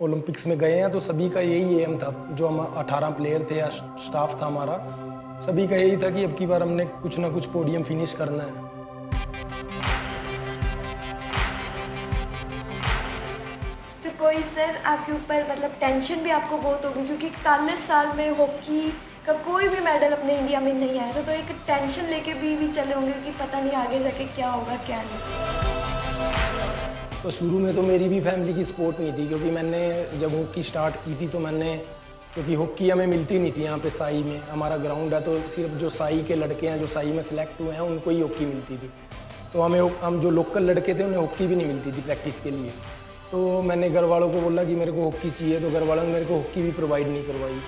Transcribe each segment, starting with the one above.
Olympics में गए हैं तो सभी का यही एम था। जो हम 18 प्लेयर थे या स्टाफ था हमारा, सभी का यही था कि अब की बार हमने कुछ ना कुछ पोडियम फिनिश करना है। तो कोई सर आपके ऊपर मतलब टेंशन भी आपको बहुत होगी, क्योंकि 41 साल में हॉकी का कोई भी मेडल अपने इंडिया में नहीं आया था, तो एक टेंशन लेके भी चले होंगे कि पता नहीं आगे जाके क्या होगा क्या नहीं। तो शुरू में तो मेरी भी फैमिली की सपोर्ट नहीं थी, क्योंकि मैंने जब हॉकी स्टार्ट की थी तो क्योंकि हॉकी हमें मिलती नहीं थी यहाँ पे साई में। हमारा ग्राउंड है तो सिर्फ जो साई के लड़के हैं जो साई में सिलेक्ट हुए हैं उनको ही हॉकी मिलती थी। तो हम जो लोकल लड़के थे उन्हें हॉकी भी नहीं मिलती थी प्रैक्टिस के लिए। तो मैंने घर वालों को बोला कि मेरे को हॉकी चाहिए, तो घर वालों ने मेरे को हॉकी भी प्रोवाइड नहीं करवाई।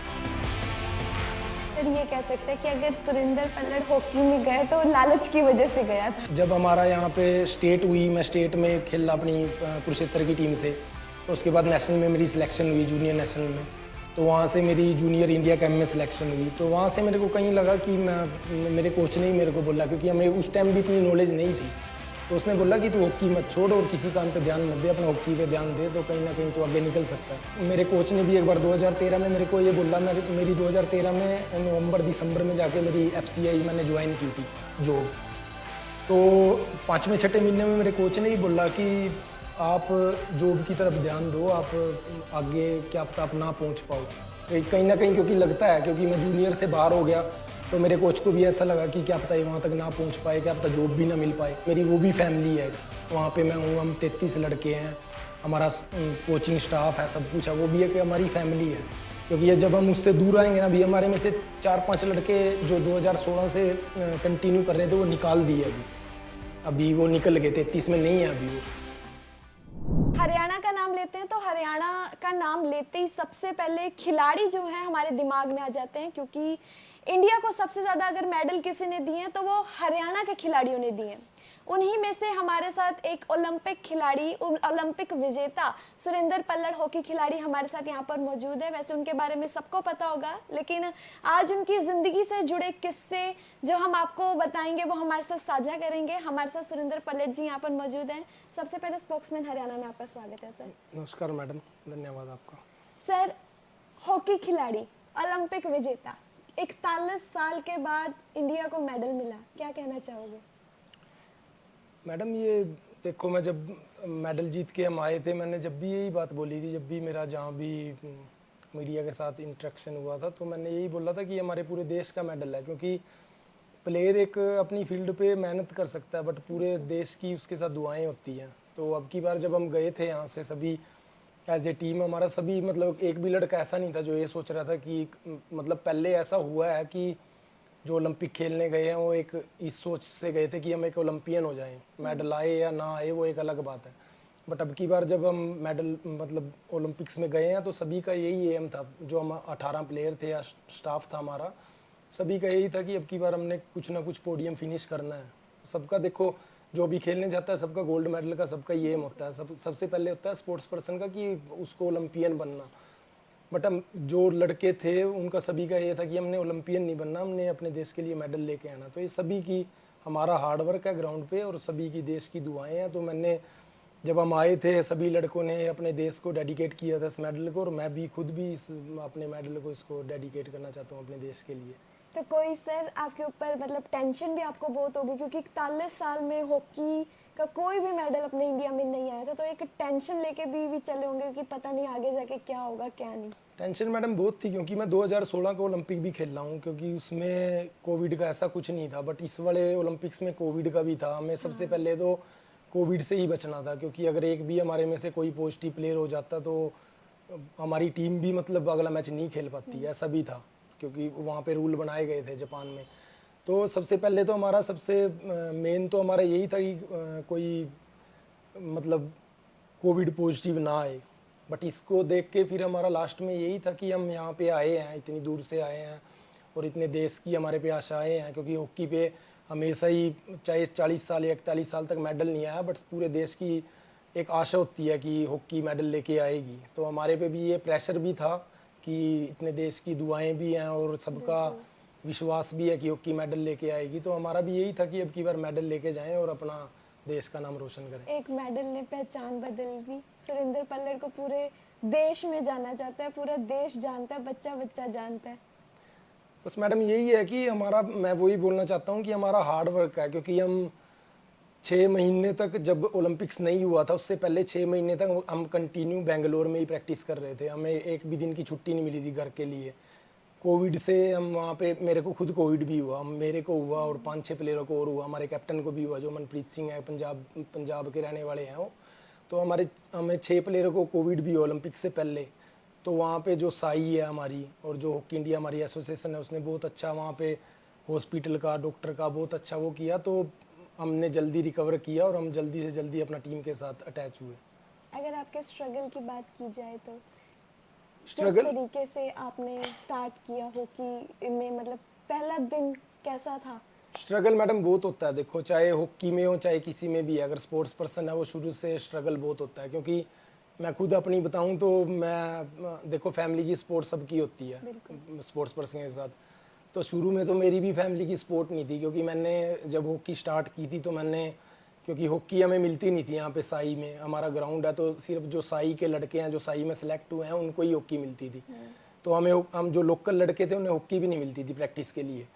सर ये कह सकते हैं कि अगर सुरेंद्र पल्लड़ हॉकी में गए तो लालच की वजह से गया था। जब हमारा यहाँ पे स्टेट हुई, मैं स्टेट में खेला अपनी कुरुक्षेत्र की टीम से, तो उसके बाद नेशनल में मेरी सिलेक्शन हुई, जूनियर नेशनल में। तो वहाँ से मेरी जूनियर इंडिया कैंप में सिलेक्शन हुई। तो वहाँ से मेरे को कहीं लगा कि मेरे कोच ने ही मेरे को बोला, क्योंकि हमें उस टाइम भी इतनी नॉलेज नहीं थी, तो उसने बोला कि तू हॉकी मत छोड़ और किसी काम पे ध्यान मत दे, अपना हॉकी पे ध्यान दे, तो कहीं ना कहीं तो आगे निकल सकता है। मेरे कोच ने भी एक बार 2013 में मेरे को ये बोला। मेरी 2013 में नवंबर दिसंबर में जाके मेरी FCI मैंने ज्वाइन की थी जॉब। तो 5वें 6ठे महीने में मेरे कोच ने ही बोला कि आप जॉब की तरफ ध्यान दो, आप आगे क्या पता आप ना पहुँच पाओ। कहीं ना कहीं क्योंकि लगता है, क्योंकि मैं जूनियर से बाहर हो गया, तो मेरे कोच को भी ऐसा लगा कि क्या पता ये वहाँ तक ना पहुँच पाए, क्या पता जॉब भी ना मिल पाए। मेरी वो भी फैमिली है, वहाँ पे मैं हूँ, हम 33 लड़के हैं, हमारा कोचिंग स्टाफ है, सब कुछ है, वो भी है कि हमारी फैमिली है। क्योंकि ये जब हम उससे दूर आएंगे ना, अभी हमारे में से 4-5 लड़के जो 2016 से कंटिन्यू कर रहे थे वो निकाल दिए। अभी वो निकल गए, 33 में नहीं है अभी वो। हरियाणा का नाम लेते हैं तो हरियाणा का नाम लेते ही सबसे पहले खिलाड़ी जो है हमारे दिमाग में आ जाते हैं, क्योंकि इंडिया को सबसे ज़्यादा अगर मेडल किसी ने दिए हैं तो वो हरियाणा के खिलाड़ियों ने दिए हैं। उन्हीं में से हमारे साथ एक ओलंपिक खिलाड़ी, ओलंपिक विजेता सुरेंद्र पल्लड़ हॉकी खिलाड़ी हमारे साथ यहाँ पर मौजूद है। वैसे उनके बारे में सबको पता होगा, लेकिन आज उनकी ज़िंदगी से जुड़े किस्से जो हम आपको बताएंगे वो हमारे साथ साझा करेंगे। हमारे साथ सुरेंद्र पल्लड़ जी यहाँ पर मौजूद हैं। सबसे पहले स्पोक्समैन हरियाणा में आपका स्वागत है सर। नमस्कार मैडम, धन्यवाद आपका। सर, हॉकी खिलाड़ी, ओलंपिक विजेता, 41 साल के बाद इंडिया को मेडल मिला, क्या कहना चाहोगे? मैडम ये देखो, मैं जब मेडल जीत के हम आए थे, मैंने जब भी यही बात बोली थी, जब भी मेरा जहाँ भी मीडिया के साथ इंटरेक्शन हुआ था, तो मैंने यही बोला था कि हमारे पूरे देश का मेडल है। क्योंकि प्लेयर एक अपनी फील्ड पे मेहनत कर सकता है, बट पूरे देश की उसके साथ दुआएं होती हैं। तो अब की बार जब हम गए थे यहाँ से सभी एज ए टीम, हमारा सभी मतलब एक भी लड़का ऐसा नहीं था जो ये सोच रहा था कि मतलब पहले ऐसा हुआ है कि जो ओलंपिक खेलने गए हैं वो एक इस सोच से गए थे कि हम एक ओलंपियन हो जाएं, मेडल आए या ना आए वो एक अलग बात है। बट अब की बार जब हम मेडल मतलब ओलंपिक्स में गए हैं तो सभी का यही एम था। जो हम 18 प्लेयर थे या स्टाफ था हमारा, सभी का यही था कि अब की बार हमने कुछ ना कुछ पोडियम फिनिश करना है। सबका देखो, जो भी खेलने जाता है सबका गोल्ड मेडल का सबका ये एम होता है। सबसे पहले होता है स्पोर्ट्स पर्सन का कि उसको ओलंपियन बनना। बट हम जो लड़के थे उनका सभी का ये था कि हमने ओलंपियन नहीं बनना, हमने अपने देश के लिए मेडल लेके आना। तो ये सभी की हमारा हार्डवर्क है ग्राउंड पे और सभी की देश की दुआएं हैं। तो मैंने जब हम आए थे सभी लड़कों ने अपने देश को डेडिकेट किया था इस मेडल को, और मैं भी खुद भी अपने मेडल को इसको डेडिकेट करना चाहता हूँ अपने देश के लिए। तो कोई सर आपके ऊपर मतलब टेंशन भी आपको बहुत होगी, क्योंकि 41 साल में हॉकी का कोई भी मेडल अपने इंडिया में नहीं आया था, तो एक टेंशन लेके भी चले होंगे कि पता नहीं आगे जाके क्या होगा क्या नहीं। टेंशन मैडम बहुत थी, क्योंकि मैं 2016 का ओलंपिक भी खेल रहा हूँ, क्योंकि उसमें कोविड का ऐसा कुछ नहीं था। बट इस वाले ओलंपिक्स में कोविड का भी था। हमें सबसे पहले तो कोविड से ही बचना था, क्योंकि अगर एक भी हमारे में से कोई पॉजिटिव प्लेयर हो जाता तो हमारी टीम भी मतलब अगला मैच नहीं खेल पाती, ऐसा भी था। क्योंकि वहाँ पे रूल बनाए गए थे जापान में। तो सबसे पहले तो हमारा सबसे मेन तो हमारा यही था कि कोई मतलब कोविड पॉजिटिव ना आए। बट इसको देख के फिर हमारा लास्ट में यही था कि हम यहाँ पे आए हैं, इतनी दूर से आए हैं और इतने देश की हमारे पे आशाएं हैं। क्योंकि हॉकी पे हमेशा ही चाहे 40 साल या 41 साल तक मेडल नहीं आया, बट पूरे देश की एक आशा होती है कि हॉकी मेडल लेके आएगी। तो हमारे पे भी ये प्रेशर भी था कि इतने देश की दुआएं भी हैं और सबका विश्वास भी है कि हॉकी मेडल लेके आएगी। तो हमारा भी यही था कि अब की बार मेडल लेके जाएं और अपना देश का नाम रोशन करें। एक मेडल ने पहचान बदल दी। सुरिंदर पल्लड़ को पूरे देश में जाना जाता है, पूरा देश जानता है, बच्चा बच्चा जानता है। बस मैडम यही है कि हमारा, मैं वही बोलना चाहता हूँ कि हमारा हार्ड वर्क है, क्योंकि हम 6 महीने तक, जब ओलंपिक्स नहीं हुआ था उससे पहले 6 महीने तक हम कंटिन्यू बेंगलोर में ही प्रैक्टिस कर रहे थे। हमें एक भी दिन की छुट्टी नहीं मिली थी घर के लिए। कोविड से हम वहाँ पे, मेरे को खुद कोविड भी हुआ, मेरे को हुआ और 5-6 प्लेयरों को और हुआ, हमारे कैप्टन को भी हुआ जो मनप्रीत सिंह है, पंजाब के रहने वाले हैं वो। तो हमें 6 प्लेयरों को कोविड भी हुआ ओलंपिक से पहले। तो वहाँ पे जो साई है हमारी, और जो हॉकी इंडिया हमारी एसोसिएशन है, उसने बहुत अच्छा वहाँ पे हॉस्पिटल का, डॉक्टर का बहुत अच्छा वो किया। तो हमने जल्दी रिकवर किया और हम जल्दी से जल्दी अपना टीम के साथ अटैच हुए। अगर आपके स्ट्रगल की बात की जाए तो किस स्ट्रगल, तरीके से आपने स्टार्ट किया हॉकी में, मतलब पहला दिन कैसा था? स्ट्रगल मैडम बहुत होता है। देखो, चाहे हॉकी में हो चाहे किसी में भी है, अगर स्पोर्ट्स पर्सन है वो शुरू से स्ट्रगल बहुत होता है। क्योंकि मैं खुद अपनी बताऊं तो मैं, देखो फैमिली की स्पोर्ट्स सबकी होती है स्पोर्ट्स पर्सन के साथ। तो शुरू में तो मेरी भी फैमिली की सपोर्ट नहीं थी, क्योंकि मैंने जब हॉकी स्टार्ट की थी तो मैंने, क्योंकि हॉकी हमें मिलती नहीं थी यहाँ पे साई में, हमारा ग्राउंड है तो सिर्फ जो साई के लड़के हैं जो साई में सेलेक्ट हुए हैं उनको ही हॉकी मिलती थी। तो हम जो लोकल लड़के थे उन्हें हॉकी भी नहीं मिलती थी प्रैक्टिस के लिए।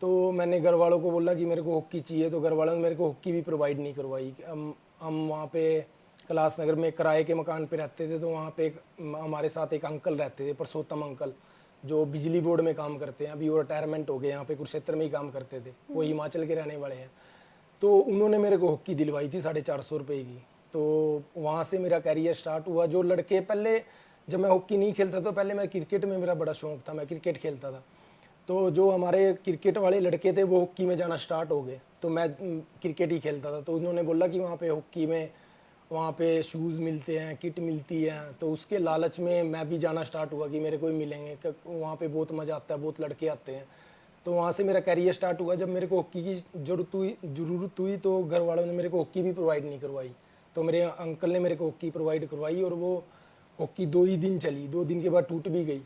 तो मैंने घर वालों को बोला कि मेरे को हॉकी चाहिए, तो घर वालों ने मेरे को हॉकी भी प्रोवाइड नहीं करवाई। हम वहाँ पे कैलाश नगर में किराए के मकान पे रहते थे, तो वहाँ पे हमारे साथ एक अंकल रहते थे, परसोत्तम अंकल, जो बिजली बोर्ड में काम करते हैं। अभी वो रिटायरमेंट हो गए, यहाँ पे कुरुक्षेत्र में ही काम करते थे, वो हिमाचल के रहने वाले हैं। तो उन्होंने मेरे को हॉकी दिलवाई थी 450 रुपये की। तो वहाँ से मेरा कैरियर स्टार्ट हुआ। जो लड़के पहले, जब मैं हॉकी नहीं खेलता तो पहले मैं क्रिकेट में, मेरा बड़ा शौक था, मैं क्रिकेट खेलता था। तो जो हमारे क्रिकेट वाले लड़के थे वो हॉकी में जाना स्टार्ट हो गए, तो मैं क्रिकेट ही खेलता था। तो उन्होंने बोला कि वहाँ पे हॉकी में, वहाँ पे शूज़ मिलते हैं, किट मिलती है, तो उसके लालच में मैं भी जाना स्टार्ट हुआ कि मेरे को ही मिलेंगे, वहाँ पे बहुत मज़ा आता है, बहुत लड़के आते हैं। तो वहाँ से मेरा कैरियर स्टार्ट हुआ। जब मेरे को हॉकी की ज़रूरत हुई तो घर वालों ने मेरे को हॉकी भी प्रोवाइड नहीं करवाई। तो मेरे अंकल ने मेरे को हॉकी प्रोवाइड करवाई, और वो हॉकी 2 ही दिन चली, 2 दिन के बाद टूट भी गई।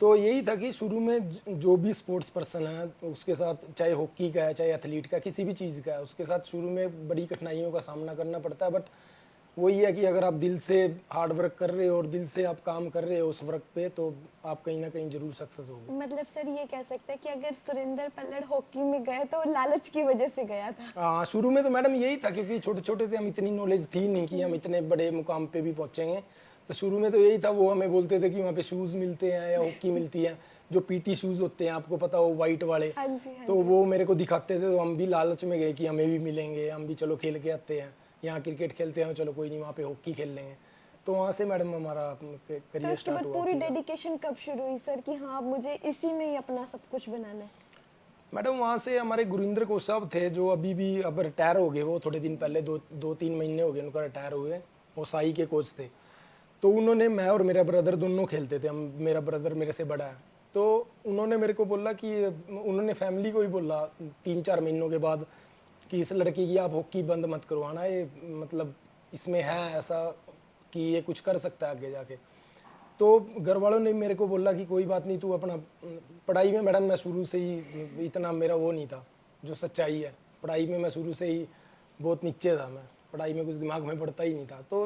तो यही था कि शुरू में जो भी स्पोर्ट्स पर्सन है उसके साथ, चाहे हॉकी का है चाहे एथलीट का, किसी भी चीज़ का है, उसके साथ शुरू में बड़ी कठिनाइयों का सामना करना पड़ता है। बट वही है कि अगर आप दिल से हार्ड वर्क कर रहे हो और दिल से आप काम कर रहे हो उस वर्क पे, तो आप कहीं ना कहीं जरूर सक्सेस होगे। मतलब सर ये कह सकते हैं कि अगर सुरिंदर पल्लड़ हॉकी में गए तो लालच की वजह से गया था। हाँ, शुरू में तो मैडम यही था, क्योंकि छोटे छोटे थे हम, इतनी नॉलेज थी नहीं कि हम इतने बड़े मुकाम पे भी पहुंचेंगे। तो शुरू में तो यही था, वो हमें बोलते थे कि वहाँ पे शूज़ मिलते हैं या हॉकी मिलती है, जो पीटी शूज़ होते हैं, आपको पता हो, वाइट वाले। हाँ जी, हाँ तो वो मेरे को दिखाते थे, तो हम भी लालच में गए कि हमें भी मिलेंगे, हम भी चलो खेल के आते हैं, यहाँ क्रिकेट खेलते हैं, चलो कोई नहीं वहाँ पे हॉकी खेल लेंगे। तो वहाँ से मैडम हमारा तो करियर इसके बाद स्टार्ट हुआ। पूरी डेडिकेशन कब शुरू हुई सर कि हाँ मुझे इसी में ही अपना सब कुछ बनाना है? मैडम वहाँ से हमारे गुरिंदर कोच साहब थे, जो अभी भी, अब रिटायर हो गए, वो थोड़े दिन पहले, 2-3 महीने हो गए उनका रिटायर हुए। वो साई के कोच थे। तो उन्होंने, मैं और मेरा ब्रदर दोनों खेलते थे, हम, मेरा ब्रदर मेरे से बड़ा है। तो उन्होंने मेरे को बोला कि, उन्होंने फैमिली को ही बोला 3-4 महीनों के बाद कि इस लड़की की आप हॉकी बंद मत करवाना, ये मतलब इसमें है ऐसा कि ये कुछ कर सकता है आगे जाके। तो घर वालों ने मेरे को बोला कि कोई बात नहीं, तू अपना पढ़ाई में, मैडम मैं शुरू से ही इतना, मेरा वो नहीं था, जो सच्चाई है, पढ़ाई में मैं शुरू से ही बहुत नीचे था, मैं पढ़ाई में कुछ दिमाग में पड़ता ही नहीं था। तो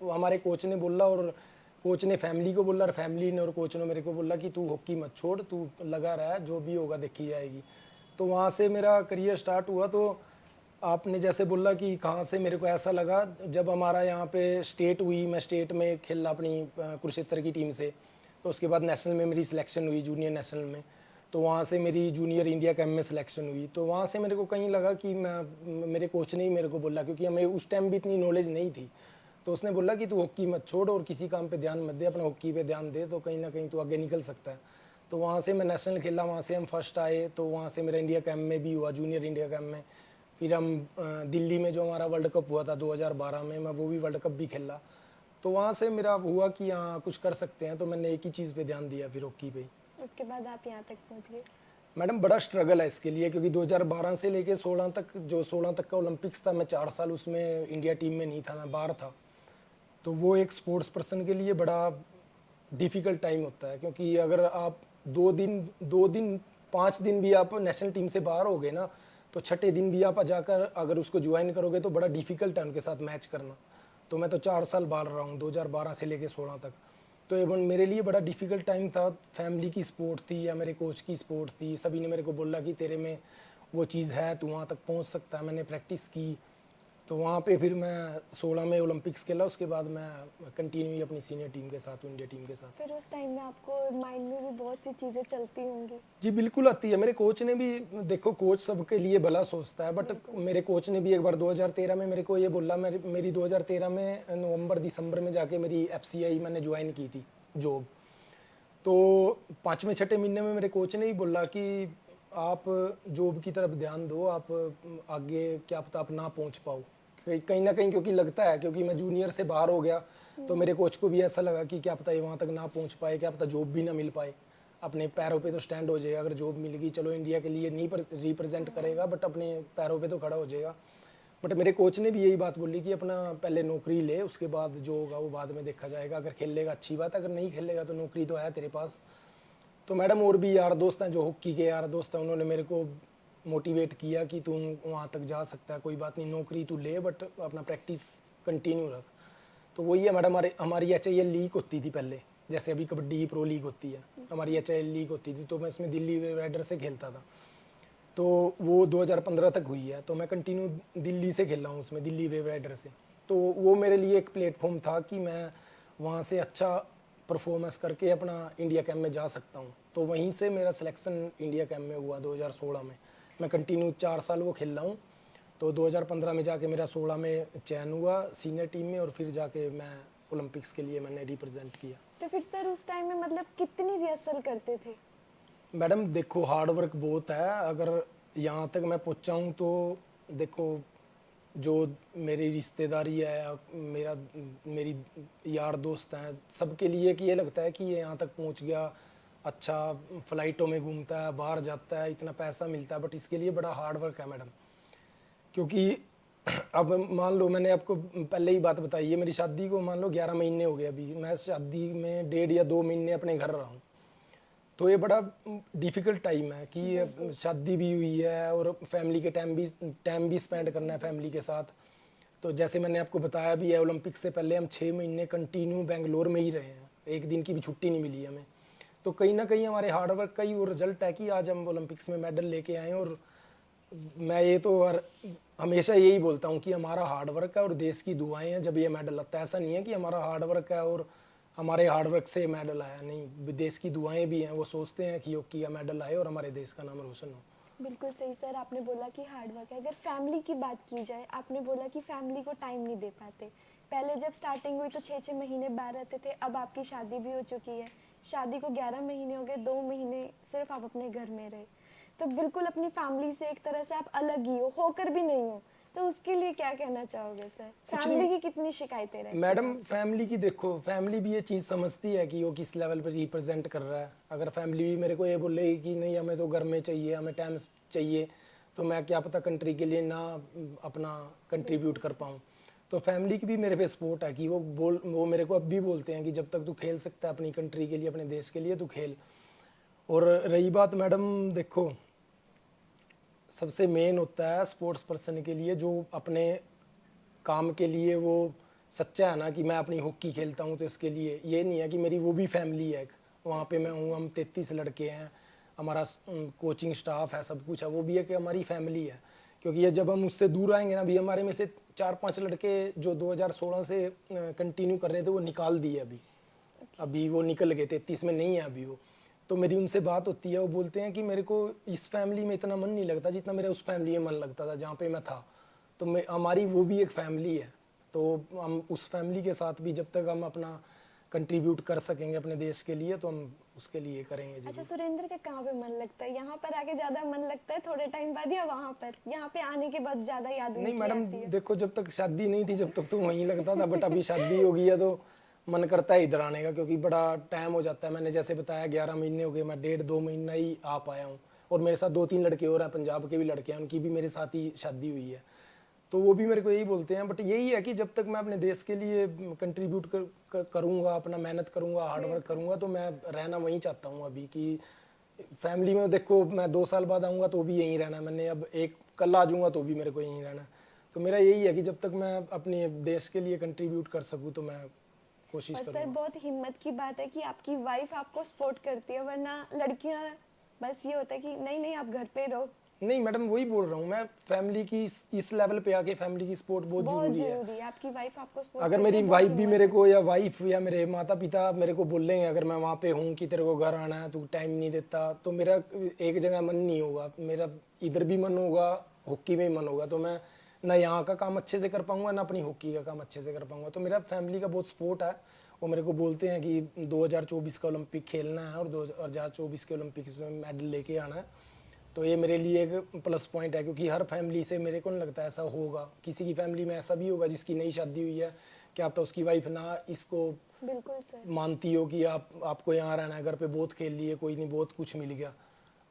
हमारे कोच ने बोला, और कोच ने फैमिली को बोला, और फैमिली ने और कोच ने मेरे को बोला कि तू हॉकी मत छोड़, तू लगा रहा, जो भी होगा देखी जाएगी। तो वहाँ से मेरा करियर स्टार्ट हुआ। तो आपने जैसे बोला कि कहाँ से, मेरे को ऐसा लगा जब हमारा यहाँ पे स्टेट हुई, मैं स्टेट में खेला अपनी कुरुक्षेत्र की टीम से। तो उसके बाद नेशनल में मेरी सिलेक्शन हुई, जूनियर नेशनल में। तो वहाँ से मेरी जूनियर इंडिया कैंप में सिलेक्शन हुई। तो वहाँ से मेरे को कहीं लगा कि मेरे कोच ने ही मेरे को बोला, क्योंकि हमें उस टाइम भी इतनी नॉलेज नहीं थी। तो उसने बोला कि तू हॉकी मत छोड़ और किसी काम पे ध्यान मत दे, अपना हॉकी पे ध्यान दे, तो कहीं ना कहीं तू आगे निकल सकता है। तो वहाँ से मैं नेशनल खेला, वहाँ से हम फर्स्ट आए। तो वहाँ से मेरा इंडिया कैंप में भी हुआ, जूनियर इंडिया कैंप में। फिर हम दिल्ली में जो हमारा वर्ल्ड कप हुआ था 2012 में, मैं वो भी वर्ल्ड कप भी खेला। तो वहाँ से मेरा हुआ कि हाँ कुछ कर सकते हैं, तो मैंने एक ही चीज़ पे ध्यान दिया, फिर हॉकी पे। उसके बाद आप यहाँ तक पहुँच गए। मैडम बड़ा स्ट्रगल है इसके लिए, क्योंकि 2012 से लेके 16 तक, जो 16 तक का ओलंपिक्स था, मैं 4 साल उसमें इंडिया टीम में नहीं था, मैं बाहर था। तो वो एक स्पोर्ट्स पर्सन के लिए बड़ा डिफ़िकल्ट टाइम होता है, क्योंकि अगर आप 2 दिन 5 दिन भी आप नेशनल टीम से बाहर हो गए ना, तो छठे दिन भी आप जाकर अगर उसको ज्वाइन करोगे तो बड़ा डिफिकल्ट है उनके साथ मैच करना। तो मैं तो 4 साल बाहर रहा हूँ, 2012 से लेके 16 तक। तो एवन मेरे लिए बड़ा डिफिकल्ट टाइम था। फैमिली की सपोर्ट थी या मेरे कोच की सपोर्ट थी, सभी ने मेरे को बोला कि तेरे में वो चीज़ है, तू वहाँ तक पहुँच सकता है। मैंने प्रैक्टिस की, तो वहाँ पे फिर मैं 16 में ओलंपिक्स खेला। उसके बाद मैं कंटिन्यू अपनी सीनियर टीम के साथ, इंडिया टीम के साथ। फिर उस टाइम में आपको माइंड में भी बहुत सी चीज़ें चलती होंगी। जी बिल्कुल आती है। मेरे कोच ने भी, देखो कोच सबके लिए भला सोचता है, बट मेरे कोच ने भी एक बार 2013 में मेरे को ये बोला, मेरी 2013 में नवंबर दिसंबर में जाके मेरी एफसीआई मैंने ज्वाइन की थी जॉब। तो 5वें 6ठे महीने में मेरे कोच ने ही बोला कि आप जॉब की तरफ ध्यान दो, आप आगे क्या पता आप ना पहुंच पाओ कहीं ना कहीं, क्योंकि लगता है क्योंकि मैं जूनियर से बाहर हो गया, तो मेरे कोच को भी ऐसा लगा कि क्या पता ये वहाँ तक ना पहुँच पाए, क्या पता जॉब भी ना मिल पाए। अपने पैरों पे तो स्टैंड हो जाएगा, अगर जॉब मिल गई चलो इंडिया के लिए नहीं रिप्रेजेंट करेगा बट अपने पैरों पे तो खड़ा हो जाएगा। बट मेरे कोच ने भी यही बात बोली कि अपना पहले नौकरी ले, उसके बाद जो होगा वो बाद में देखा जाएगा। अगर खेलेगा अच्छी बात है, अगर नहीं खेलेगा तो नौकरी तो है तेरे पास। तो मैडम और भी यार दोस्त हैं जो हॉकी के यार दोस्त हैं, उन्होंने मेरे को मोटिवेट किया कि तुम वहाँ तक जा सकता है, कोई बात नहीं, नौकरी तू ले बट अपना प्रैक्टिस कंटिन्यू रख। तो वही है मैडम, हमारी HIL लीग होती थी पहले, जैसे अभी कबड्डी प्रो लीग होती है, हमारी HIL लीग होती थी। तो मैं इसमें दिल्ली वेव राइडर से खेलता था, तो वो 2015 तक हुई है। तो मैं कंटिन्यू दिल्ली से खेल रहा हूँ उसमें, दिल्ली वेव राइडर से। तो वो मेरे लिए एक प्लेटफॉर्म था कि मैं वहाँ से अच्छा परफॉर्मेंस करके अपना इंडिया कैंप में जा सकता हूँ। तो वहीं से मेरा सिलेक्शन इंडिया कैंप में हुआ 2016 में। मैं कंटिन्यू 4 साल वो खेल रहा हूँ। तो 2015 में जाके मेरा 16 में चयन हुआ सीनियर टीम में, और फिर जाके मैं ओलंपिक्स के लिए मैंने रिप्रेजेंट किया। तो फिर सर उस टाइम में मतलब कितनी रिहर्सल करते थे? मैडम देखो हार्ड वर्क बहुत है। अगर यहाँ तक मैं पहुँचा हूँ तो देखो जो मेरी रिश्तेदारी है या मेरी यार दोस्त हैं, सबके लिए कि ये लगता है कि ये यहाँ तक पहुँच गया, अच्छा फ्लाइटों में घूमता है, बाहर जाता है, इतना पैसा मिलता है, बट इसके लिए बड़ा हार्ड वर्क है मैडम। क्योंकि अब मान लो मैंने आपको पहले ही बात बताई है, मेरी शादी को मान लो 11 महीने हो गए, अभी मैं शादी में 1.5 या 2 महीने अपने घर रहा हूँ। तो ये बड़ा डिफ़िकल्ट टाइम है कि शादी भी हुई है और फैमिली के टाइम भी स्पेंड करना है फैमिली के साथ। तो जैसे मैंने आपको बताया भी है, ओलंपिक से पहले हम 6 महीने कंटिन्यू बेंगलोर में ही रहे हैं, एक दिन की भी छुट्टी नहीं मिली हमें। तो कहीं ना कहीं हमारे हार्डवर्क का ही वो रिजल्ट है कि आज हम ओलंपिक्स में मेडल लेके आए। और मैं ये तो हमेशा यही बोलता हूँ कि हमारा हार्डवर्क है और देश की दुआएं हैं जब ये मेडल आता है। ऐसा नहीं है कि हमारा हार्डवर्क है और हमारे हार्डवर्क से मेडल आया, नहीं, देश की दुआएं भी हैं। वो सोचते हैं कि हॉकी का मेडल आए और हमारे देश का नाम रोशन हो। बिल्कुल सही सर, आपने बोला कि हार्ड वर्क है। अगर फैमिली की बात की जाए, आपने बोला कि फैमिली को टाइम नहीं दे पाते। पहले जब स्टार्टिंग हुई तो 6-6 महीने बाहर रहते थे, अब आपकी शादी भी हो चुकी है, शादी को 11 महीने हो गए, 2 महीने सिर्फ आप अपने घर में रहे। तो बिल्कुल अपनी फैमिली से एक तरह से आप अलग ही हो, होकर भी नहीं हो। तो उसके लिए क्या कहना चाहोगे सर? फैमिली की कितनी शिकायतें रहती हैं? मैडम फैमिली की देखो, फैमिली भी ये चीज़ समझती है कि वो किस लेवल पर रिप्रेजेंट कर रहा है। अगर फैमिली भी मेरे को ये बोलेगी कि नहीं हमें तो घर में चाहिए, हमें टाइम चाहिए, तो मैं क्या पता कंट्री के लिए ना अपना कंट्रीब्यूट कर पाऊँ। तो फैमिली की भी मेरे पे सपोर्ट है कि वो मेरे को अब भी बोलते हैं कि जब तक तू खेल सकता है अपनी कंट्री के लिए, अपने देश के लिए, तू खेल। और रही बात मैडम, देखो सबसे मेन होता है स्पोर्ट्स पर्सन के लिए जो अपने काम के लिए वो सच्चा है ना कि मैं अपनी हॉकी खेलता हूँ तो इसके लिए। ये नहीं है कि मेरी वो भी फैमिली है, वहाँ पे मैं हूँ, हम 33 लड़के हैं, हमारा कोचिंग स्टाफ है, सब कुछ है, वो भी है कि हमारी फैमिली है। क्योंकि ये जब हम उससे दूर आएंगे ना, अभी हमारे में से 4-5 लड़के जो 2016 से कंटिन्यू कर रहे थे वो निकाल दिए, अभी वो निकल गए, 33 में नहीं है अभी वो। तो मेरी उनसे बात होती है, वो बोलते हैं कि मेरे को इस फैमिली में इतना मन नहीं लगता जितना मेरा उस फैमिली में मन लगता था जहाँ पे मैं था। तो हमारी वो भी एक फैमिली है, तो हम उस फैमिली के साथ भी जब तक हम अपना कंट्रीब्यूट कर सकेंगे अपने देश के लिए तो हम उसके लिए करेंगे जी। अच्छा सुरेंद्र का कहाँ पे मन लगता है? यहाँ पर आके ज्यादा मन लगता है थोड़े टाइम बाद, या वहाँ पर यहाँ पे आने के बाद ज्यादा याद नहीं मैडम देखो, जब तक शादी नहीं थी जब तक तो वहीं लगता था, बट अभी शादी हो गई है तो मन करता है इधर आने का, क्योंकि बड़ा टाइम हो जाता है। मैंने जैसे बताया 11 महीने हो गए, मैं 1.5-2 महीना ही आ पाया हूँ। और मेरे साथ 2-3 लड़के और हैं, पंजाब के भी लड़के हैं, उनकी भी मेरे साथ ही शादी हुई है। तो वो भी मेरे को यही बोलते हैं। बट यही है कि जब तक मैं अपने देश के लिए कंट्रीब्यूट करूँगा, अपना मेहनत करूँगा, हार्डवर्क करूँगा, तो मैं रहना वहीं चाहता हूँ अभी। कि फैमिली में देखो मैं 2 साल बाद आऊँगा तो भी यहीं रहना। मैंने अब एक कल आ जाऊंगा तो भी मेरे को यहीं रहना है। तो मेरा यही है कि जब तक मैं अपने देश के लिए कंट्रीब्यूट कर सकूं तो मैं कोशिश और सर करूंगा। बहुत हिम्मत की बात है कि आपकी वाइफ आपको सपोर्ट करती है, वरना लड़कियां बस ये होता है कि नहीं नहीं आप घर पे रहो। नहीं मैडम, वही बोल रहा हूँ मैं, फैमिली की इस लेवल पे आके फैमिली की सपोर्ट बहुत बहुत जरूरी है। जरूरी है, आपकी वाइफ आपको सपोर्ट अगर मेरी वाइफ भी मेरे को या वाइफ या मेरे माता पिता मेरे को बोलेंगे अगर मैं वहाँ पे हूँ कि तेरे को घर आना है, तू टाइम नहीं देता, तो मेरा एक जगह मन नहीं होगा, मेरा इधर भी मन होगा, हॉकी में ही मन होगा। तो मैं ना यहाँ का काम अच्छे से कर पाऊंगा ना अपनी हॉकी का काम अच्छे से कर पाऊंगा। तो मेरा फैमिली का बहुत सपोर्ट है। वो मेरे को बोलते हैं कि 2024 का ओलंपिक खेलना है और 2024 के ओलंपिक्स में मेडल लेके आना है। तो ये मेरे लिए एक प्लस पॉइंट है, क्योंकि हर फैमिली से मेरे को नहीं लगता ऐसा होगा। किसी की फैमिली में ऐसा भी होगा जिसकी नई शादी हुई है, क्या पता उसकी वाइफ ना इसको बिल्कुल सर। मानती हो कि आपको यहाँ रहना है, घर पे बहुत खेल लिए, कोई नहीं, बहुत कुछ मिल गया।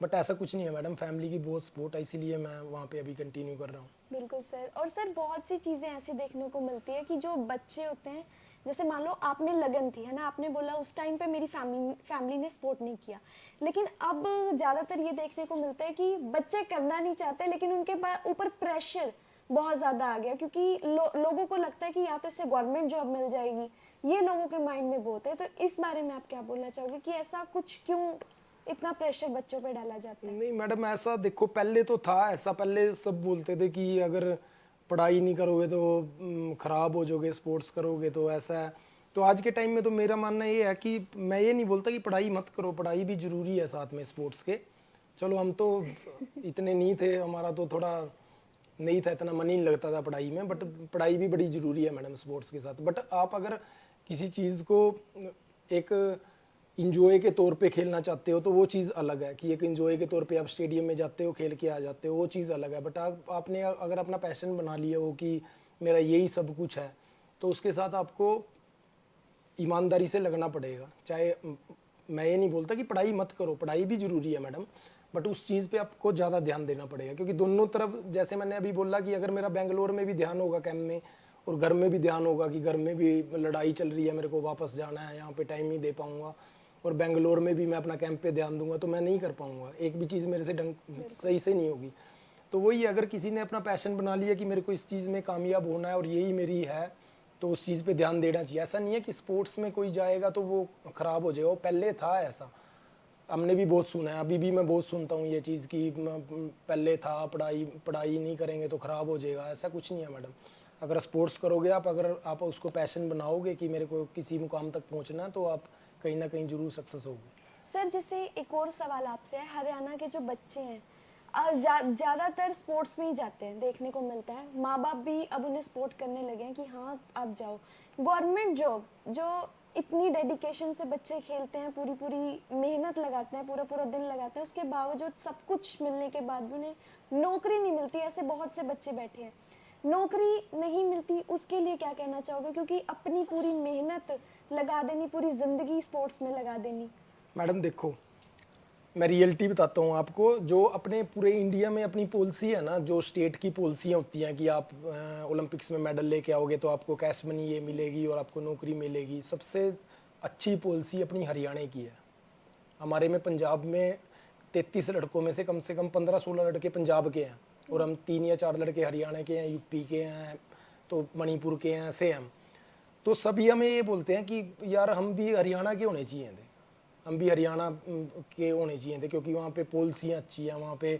बट ऐसा कुछ नहीं है मैडम, फैमिली की बहुत सपोर्ट है, इसीलिए मैं वहाँ पे अभी कंटिन्यू कर रहा हूँ। बिल्कुल सर। और सर बहुत सी चीज़ें ऐसी देखने को मिलती है कि जो बच्चे होते हैं, जैसे मान लो आप में लगन थी, है ना, आपने बोला उस टाइम पे मेरी फैमिली ने सपोर्ट नहीं किया, लेकिन अब ज़्यादातर ये देखने को मिलता है कि बच्चे करना नहीं चाहते, लेकिन उनके ऊपर प्रेशर बहुत ज़्यादा आ गया, क्योंकि लोगों को लगता है कि या तो इससे गवर्नमेंट जॉब मिल जाएगी, ये लोगों के माइंड में बहुत है। तो इस बारे में आप क्या बोलना चाहोगे कि ऐसा कुछ क्यों इतना प्रेशर बच्चों पे डाला जाता है? नहीं मैडम, ऐसा देखो पहले तो था ऐसा, पहले सब बोलते थे कि अगर पढ़ाई नहीं करोगे तो खराब हो जाओगे, स्पोर्ट्स करोगे तो ऐसा है। तो आज के टाइम में तो मेरा मानना ये है कि मैं ये नहीं बोलता कि पढ़ाई मत करो, पढ़ाई भी जरूरी है साथ में स्पोर्ट्स के। चलो हम तो इतने नहीं थे, हमारा तो थोड़ा नहीं था, इतना मन ही नहीं लगता था पढ़ाई में, बट पढ़ाई भी बड़ी ज़रूरी है मैडम स्पोर्ट्स के साथ। बट आप अगर किसी चीज़ को एक इंजॉय के तौर पे खेलना चाहते हो तो वो चीज़ अलग है, कि एक इंजॉय के तौर पे आप स्टेडियम में जाते हो, खेल के आ जाते हो, वो चीज़ अलग है। बट आपने अगर अपना पैशन बना लिया हो कि मेरा यही सब कुछ है, तो उसके साथ आपको ईमानदारी से लगना पड़ेगा। चाहे मैं ये नहीं बोलता कि पढ़ाई मत करो, पढ़ाई भी ज़रूरी है मैडम, बट उस चीज़ पे आपको ज़्यादा ध्यान देना पड़ेगा, क्योंकि दोनों तरफ, जैसे मैंने अभी बोला कि अगर मेरा बेंगलोर में भी ध्यान होगा कैंप में, और घर में भी ध्यान होगा कि घर में भी लड़ाई चल रही है, मेरे को वापस जाना है, यहाँ पे टाइम नहीं दे पाऊँगा, और बेंगलोर में भी मैं अपना कैंप पे ध्यान दूंगा, तो मैं नहीं कर पाऊँगा, एक भी चीज़ मेरे से सही से नहीं होगी। तो वही, अगर किसी ने अपना पैशन बना लिया कि मेरे को इस चीज़ में कामयाब होना है और यही मेरी है, तो उस चीज़ पे ध्यान देना चाहिए। ऐसा नहीं है कि स्पोर्ट्स में कोई जाएगा तो वो ख़राब हो जाएगा, वो पहले था ऐसा, हमने भी बहुत सुना है, अभी भी मैं बहुत सुनता हूँ ये चीज़ कि पहले था पढ़ाई नहीं करेंगे तो ख़राब हो जाएगा। ऐसा कुछ नहीं है मैडम, अगर स्पोर्ट्स करोगे आप, अगर आप उसको पैशन बनाओगे कि मेरे को किसी मुकाम तक पहुँचना है, तो आप कहीं ना कहीं जरूर सक्सेस होगे। सर जैसे एक और सवाल आपसे है, हरियाणा के जो बच्चे हैं ज़्यादातर स्पोर्ट्स में ही जाते हैं, देखने को मिलता है, माँ बाप भी अब उन्हें सपोर्ट करने लगे हैं कि हाँ आप जाओ। गवर्नमेंट जॉब जो इतनी डेडिकेशन से बच्चे खेलते हैं, पूरी पूरी मेहनत लगाते हैं, पूरा पूरा दिन लगाते हैं, उसके बावजूद सब कुछ मिलने के बाद भी उन्हें नौकरी नहीं मिलती। ऐसे बहुत से बच्चे बैठे हैं, नौकरी नहीं मिलती, उसके लिए क्या कहना चाहोगे? क्योंकि अपनी पूरी मेहनत लगा देनी, पूरी ज़िंदगी स्पोर्ट्स में लगा देनी। मैडम देखो, मैं रियलिटी बताता हूँ आपको, जो अपने पूरे इंडिया में अपनी पॉलिसी है ना, जो स्टेट की पॉलिसियाँ होती हैं कि आप ओलंपिक्स में मेडल लेके आओगे तो आपको कैश मनी ये मिलेगी और आपको नौकरी मिलेगी, सबसे अच्छी पॉलिसी अपनी हरियाणा की है। हमारे में पंजाब में 33 लड़कों में से कम 15-16 लड़के पंजाब के हैं, और हम 3 या 4 लड़के हरियाणा के हैं, यूपी के हैं, तो मणिपुर के हैं, ऐसे हम। तो सभी हमें ये बोलते हैं कि यार हम भी हरियाणा के होने चाहिए थे, हम भी हरियाणा के होने चाहिए थे, क्योंकि वहाँ पे पॉलिसियाँ अच्छी हैं, वहाँ पे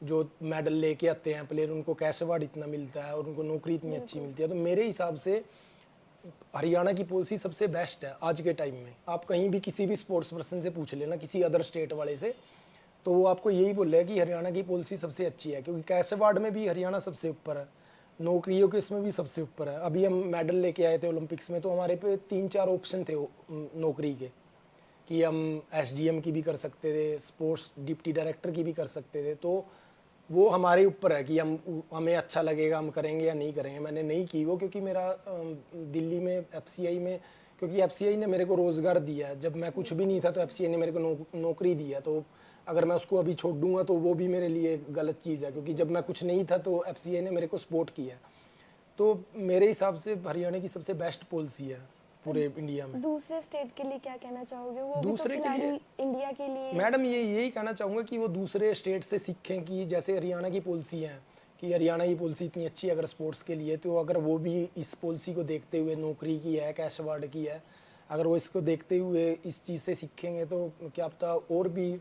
जो मेडल लेके आते हैं प्लेयर उनको कैश अवार्ड इतना मिलता है और उनको नौकरी इतनी अच्छी मिलती है। तो मेरे हिसाब से हरियाणा की पॉलिसी सबसे बेस्ट है आज के टाइम में। आप कहीं भी किसी भी स्पोर्ट्स पर्सन से पूछ लेना, किसी अदर स्टेट वाले से, तो वो आपको यही बोल रहा है कि हरियाणा की पॉलिसी सबसे अच्छी है, क्योंकि कैश अवार्ड में भी हरियाणा सबसे ऊपर है, नौकरियों के इसमें भी सबसे ऊपर है। अभी हम मेडल लेके आए थे ओलंपिक्स में, तो हमारे पे 3-4 ऑप्शन थे नौकरी के, कि हम एसडीएम की भी कर सकते थे, स्पोर्ट्स डिप्टी डायरेक्टर की भी कर सकते थे। तो वो हमारे ऊपर है कि हमें अच्छा लगेगा, हम करेंगे या नहीं करेंगे। मैंने नहीं की वो, क्योंकि मेरा दिल्ली में एफसीआई में, क्योंकि एफसीआई ने मेरे को रोज़गार दिया है, जब मैं कुछ भी नहीं था तो एफसीआई ने मेरे को नौकरी दी है। तो अगर मैं उसको अभी छोड़ दूंगा तो वो भी मेरे लिए गलत चीज़ है, क्योंकि जब मैं कुछ नहीं था तो एफसीआई ने मेरे को सपोर्ट किया। तो मेरे हिसाब से हरियाणा की सबसे बेस्ट पॉलिसी है पूरे इंडिया में। दूसरे स्टेट के लिए क्या कहना चाहोगे? वो दूसरे भी तो के लिए इंडिया के लिए मैडम यही कहना चाहूँगा कि वो दूसरे स्टेट से सीखें, कि जैसे हरियाणा की पॉलिसी है कि हरियाणा की पॉलिसी इतनी अच्छी है अगर स्पोर्ट्स के लिए, तो अगर वो भी इस पॉलिसी को देखते हुए, नौकरी की है, कैश अवार्ड की है, अगर वो इसको देखते हुए इस चीज़ से सीखेंगे तो क्या पता और भी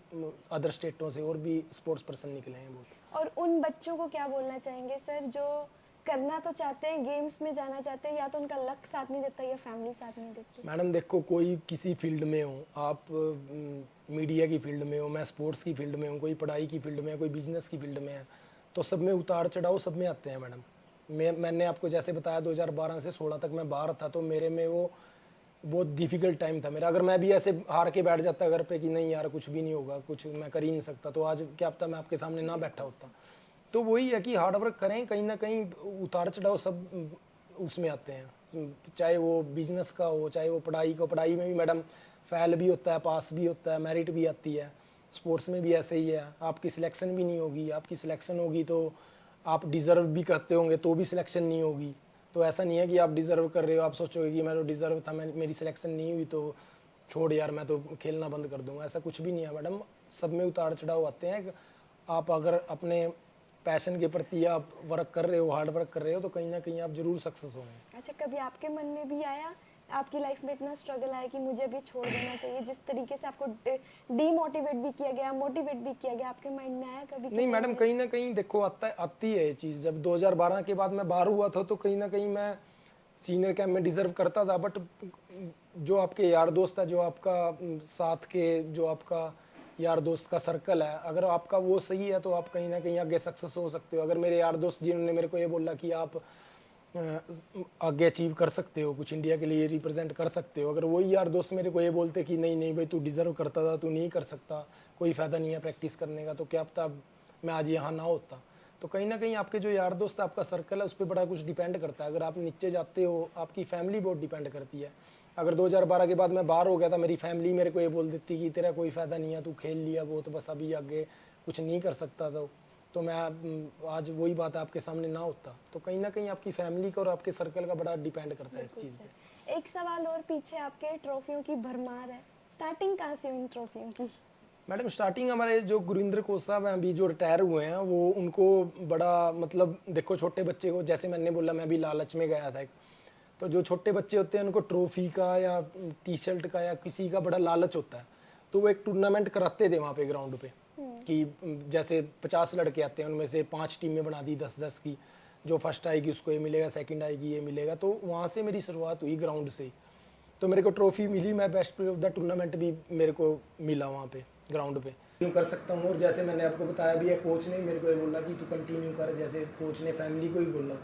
अदर स्टेटों से और भी स्पोर्ट्स पर्सन निकलेंगे बहुत। और उन बच्चों को क्या बोलना चाहेंगे सर जो करना तो चाहते हैं, गेम्स में जाना चाहते हैं, या तो उनका लक साथ नहीं देता या फैमिली साथ नहीं देती? मैडम देखो, कोई किसी फील्ड में हो, आप मीडिया की फील्ड में हो, मैं स्पोर्ट्स की फील्ड में हूँ, कोई पढ़ाई की फील्ड में है, कोई बिजनेस की फील्ड में है, तो सब में उतार चढ़ाव सब में आते हैं मैडम। मैंने आपको जैसे बताया 2012 से 16 तक मैं बाहर था, तो मेरे में वो बहुत डिफिकल्ट टाइम था मेरा। अगर मैं भी ऐसे हार के बैठ जाता घर पे कि नहीं यार कुछ भी नहीं होगा, कुछ मैं कर ही नहीं सकता, तो आज क्या पता मैं आपके सामने ना बैठा होता। तो वही है कि हार्ड वर्क करें, कहीं ना कहीं उतार चढ़ाव सब उसमें आते हैं, चाहे वो बिजनेस का हो, चाहे वो पढ़ाई का। पढ़ाई में भी मैडम फेल भी होता है, पास भी होता है, मेरिट भी आती है। स्पोर्ट्स में भी ऐसे ही है, आपकी सिलेक्शन भी नहीं होगी, आपकी सिलेक्शन होगी तो आप डिज़र्व भी करते होंगे तो भी सिलेक्शन नहीं होगी। तो ऐसा नहीं है कि आप डिज़र्व कर रहे हो, आप सोचोगे कि मैं तो डिज़र्व था, मेरी सिलेक्शन नहीं हुई तो छोड़ यार मैं तो खेलना बंद कर दूंगा। ऐसा कुछ भी नहीं है मैडम, सब में उतार चढ़ाव आते हैं। आप अगर अपने पैशन के प्रति आप वर्क कर रहे हो, हार्ड वर्क कर रहे हो, तो कहीं ना कहीं आप जरूर सक्सेस होंगे। अच्छा, कभी आपके मन में भी आया, आपकी लाइफ में इतना स्ट्रगल आया कि मुझे अभी छोड़ देना चाहिए, जिस तरीके से आपको डीमोटिवेट भी किया गया, मोटिवेट भी किया गया, आपके माइंड में आया कभी? नहीं मैडम, कहीं ना कहीं देखो आती है ये चीज़। जब 2012 के बाद मैं बाहर हुआ था तो कहीं ना कहीं मैं सीनियर कैंप में डिजर्व करता था, बट जो आपके यार दोस्त है, जो आपका साथ के जो आपका यार दोस्त का सर्कल है, अगर आपका वो सही है तो आप कहीं ना कहीं आगे सक्सेस हो सकते हो। अगर मेरे यार दोस्त जिन्होंने मेरे को ये बोला कि आप आगे अचीव कर सकते हो, कुछ इंडिया के लिए रिप्रेजेंट कर सकते हो, अगर वही यार दोस्त मेरे को ये बोलते कि नहीं नहीं भाई तू डिज़र्व करता था, तू नहीं कर सकता, कोई फ़ायदा नहीं है प्रैक्टिस करने का, तो क्या पता मैं आज यहाँ ना होता। तो कहीं ना कहीं आपके जो यार दोस्त आपका सर्कल है उस पर बड़ा कुछ डिपेंड करता है। अगर आप नीचे जाते हो, आपकी फैमिली बहुत डिपेंड करती है। अगर 2012 के बाद मैं बाहर हो गया था, मेरी फैमिली मेरे को ये बोल देती कि तेरा कोई फ़ायदा नहीं है, तू खेल लिया वो तो बस, अभी आगे कुछ नहीं कर सकता था, तो मैं आज वही बात आपके सामने ना होता। तो कहीं ना कहीं आपकी फैमिली का और आपके सर्कल का बड़ा डिपेंड करता है इस चीज़ पे। एक सवाल और, पीछे आपके ट्रॉफियों की भरमार है, स्टार्टिंग कहाँ से हुई इन ट्रॉफियों की? मैडम स्टार्टिंग हमारे जो गुरिंदर कोच साहब हैं अभी जो रिटायर हुए हैं, वो उनको बड़ा मतलब देखो, छोटे बच्चे को जैसे मैंने बोला मैं भी लालच में गया था, तो जो छोटे बच्चे होते हैं उनको ट्रॉफी का या टी शर्ट का या किसी का बड़ा लालच होता है। तो वो एक टूर्नामेंट कराते थे वहाँ पे ग्राउंड पे कि जैसे 50 लड़के आते हैं, उनमें से 5 टीमें बना दी 10-10 की, जो फर्स्ट आएगी उसको ये मिलेगा, सेकंड आएगी ये मिलेगा। तो वहाँ से मेरी शुरुआत हुई ग्राउंड से, तो मेरे को ट्रॉफी मिली, मैं best player of the tournament भी मेरे को मिला वहाँ पे ग्राउंड पे। यूँ कर सकता हूँ, और जैसे मैंने आपको बताया भी है, कोच ने मेरे को ये बोला कि तू कंटिन्यू कर। जैसे कोच ने फैमिली को ही बोला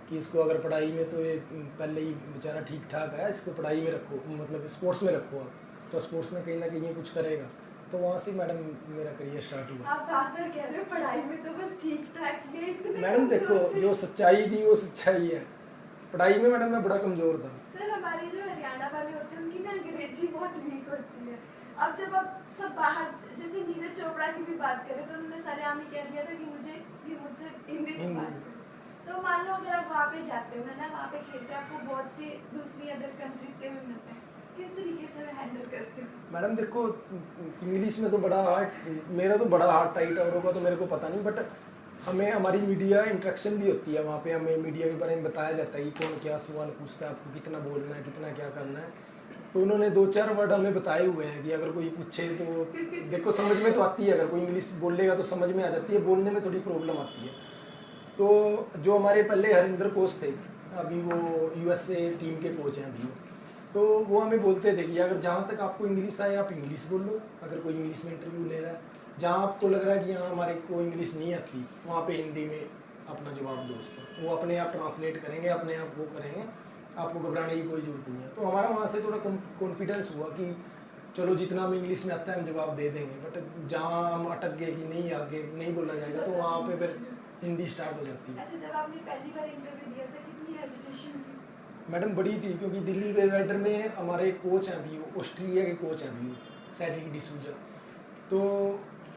कि इसको अगर पढ़ाई में, तो ये पहले ही बेचारा ठीक ठाक है, इसको पढ़ाई में रखो, मतलब स्पोर्ट्स में रखो आप, तो स्पोर्ट्स में कहीं ना कहीं ये कुछ करेगा। तो वहाँ से मैडम मेरा करियर स्टार्ट हुआ। आप बात कर कह रहे हो पढ़ाई में तो बस ठीक ठाक है। मैडम देखो, जो सच्चाई थी वो सच्चाई है, पढ़ाई में मैडम मैं बड़ा कमज़ोर था। सर, हमारे जो हरियाणा वाले होते हैं उनकी ना अंग्रेजी बहुत वीक होती है। अब जब आप सब बाहर, जैसे नीरज चोपड़ा की भी बात करें तो उन्होंने सारे आम ही कह दिया था कि मुझसे हिंदी में बात करो। तो मान लो अगर आप वहाँ पे जाते हो, है ना, वहाँ पे खेलते हो, आपको बहुत सी दूसरी अदर कंट्रीज के भी मिलते हैं, किस तरीके से हैंडल करते हो? मैडम देखो, इंग्लिश में तो बड़ा हार्ड, मेरा तो बड़ा हार्ड टाइट है, औरों का तो मेरे को पता नहीं, बट हमें हमारी मीडिया इंटरेक्शन भी होती है वहाँ पे, हमें मीडिया के बारे में बताया जाता है कि कौन क्या सवाल पूछता है, आपको कितना बोलना है, कितना क्या करना है। तो उन्होंने 2-4 वर्ड हमें बताए हुए हैं कि अगर कोई पूछे तो देखो समझ में तो आती है, अगर कोई इंग्लिश बोलेगा तो समझ में आ जाती है, बोलने में थोड़ी प्रॉब्लम आती है। तो जो हमारे पहले हरिंदर कोच थे, अभी वो USA टीम के कोच हैं अभी, तो वो हमें बोलते थे कि अगर जहाँ तक आपको इंग्लिश आए आप इंग्लिश बोल लो, अगर कोई इंग्लिश में इंटरव्यू ले रहा है, जहाँ आपको लग रहा है कि हाँ हमारे को इंग्लिश नहीं आती, वहाँ पे हिंदी में अपना जवाब दो उसको, वो अपने आप ट्रांसलेट करेंगे, अपने आप वो करेंगे, आपको घबराने की कोई ज़रूरत नहीं है। तो हमारा वहाँ से थोड़ा कॉन्फिडेंस हुआ कि चलो जितना हम इंग्लिश में आता है हम जवाब दे देंगे, बट जहाँ हम अटक गए कि नहीं आगे नहीं बोला जाएगा, तो वहाँ पे फिर हिंदी स्टार्ट हो जाती है। जब आपने पहली बार इंटरव्यू दिया था कितनी हेजिटेशन थी? मैडम बड़ी थी, क्योंकि दिल्ली वेलराइडर में हमारे कोच हैं अभी, ऑस्ट्रेलिया के कोच हैं अभी, सेड्रिक डिसूजा, तो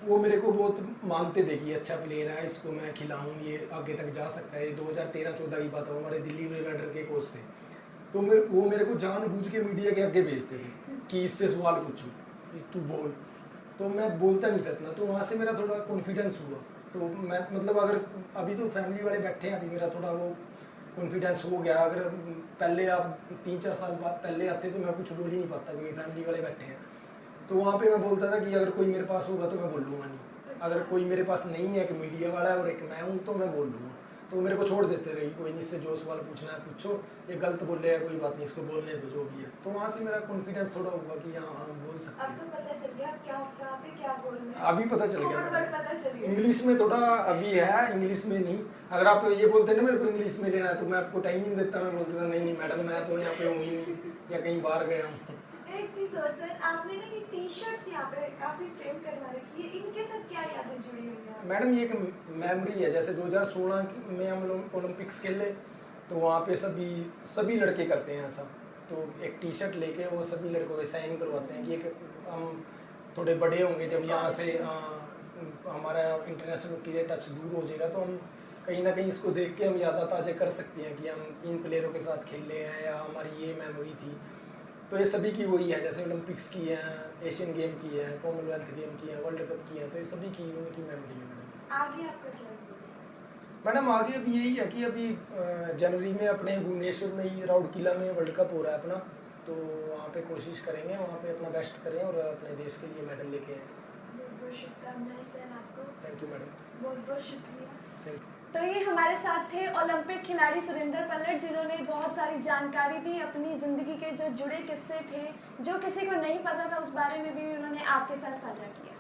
वो मेरे को बहुत मानते थे कि अच्छा प्लेयर है, इसको मैं खिलाऊँ, ये आगे तक जा सकता है। 2013-14 की बात है, हमारे दिल्ली वेलराइडर के कोच थे, तो वो मेरे को जानबूझ के मीडिया के आगे भेजते थे कि इससे सवाल पूछूँ, तू बोल, तो मैं बोलता नहीं था इतना, तो वहाँ से मेरा थोड़ा कॉन्फिडेंस हुआ तो मैं मतलब अगर अभी तो फैमिली वाले बैठे हैं, अभी मेरा थोड़ा वो कॉन्फिडेंस हो गया। अगर पहले आप 3-4 साल बाद पहले आते तो मैं कुछ बोल ही नहीं पाता, क्योंकि फैमिली वाले बैठे हैं। तो वहाँ पे मैं बोलता था कि अगर कोई मेरे पास होगा तो मैं बोल लूँगा नहीं, अगर कोई मेरे पास नहीं है, एक मीडिया वाला है और एक मैं हूँ, तो मैं बोल लूँगा। तो वो मेरे को छोड़ देते थे कि कोई नहीं, इससे जो सवाल पूछना है पूछो, ये गलत बोलेगा कोई बात नहीं, इसको बोलने दो जो भी है। तो वहाँ से मेरा कॉन्फिडेंस थोड़ा हुआ कि हाँ हाँ बोल सकते अब हैं। तो पता चल गया क्या कहाँ पे क्या बोलना है। अभी पता चल गया कोड वर्ड पता चल गया। इंग्लिश में थोड़ा अभी है, इंग्लिश में नहीं। अगर आप ये बोलते ना मेरे को इंग्लिश में लेना है, तो मैं आपको टाइम नहीं देता, मैं बोलता था नहीं नहीं मैडम मैं तो यहाँ पे हूँ ही नहीं, या कहीं बाहर गया हूँ। एक चीज और सर, आपने ना ये टी-शर्ट्स यहाँ पे काफी फ्रेम करवा रखी है, इनके साथ क्या यादें जुड़ी हुई हैं? मैडम ये एक मेमोरी है, जैसे 2016 में हम लोग ओलंपिक्स खेले, तो वहाँ पे सभी लड़के करते हैं ऐसा। तो एक टी शर्ट लेके वो सभी लड़कों के साइन करवाते हैं कि एक हम थोड़े बड़े होंगे, जब यहाँ से हमारा इंटरनेशनल की टच दूर हो जाएगा, तो हम कहीं ना कहीं इसको देख के हम याद ताज़ा कर सकते हैं कि हम इन प्लेयरों के साथ खेले हैं या हमारी ये मेमोरी थी। तो ये सभी की वही है, जैसे ओलंपिक्स की है, एशियन गेम की है, कॉमनवेल्थ गेम की है, वर्ल्ड कप की है, तो ये सभी की उनकी मेमोरी है मैडम। आगे आपका क्या गोल है? मैडम आगे अभी यही है कि अभी जनवरी में अपने भुवनेश्वर में ही राउरकेला में वर्ल्ड कप हो रहा है अपना, तो वहाँ पे कोशिश करेंगे, वहाँ पे अपना बेस्ट करें और अपने देश के लिए मेडल लेके आएँ। बहुत बहुत शुभकामनाएं सर आपको। Thank you madam. बहुत बहुत शुक्रिया। Thank you. तो ये हमारे साथ थे ओलंपिक खिलाड़ी सुरेंद्र पल्लट, जिन्होंने बहुत सारी जानकारी दी, अपनी ज़िंदगी के जो जुड़े किस्से थे, जो किसी को नहीं पता था उस बारे में भी उन्होंने आपके साथ साझा किया।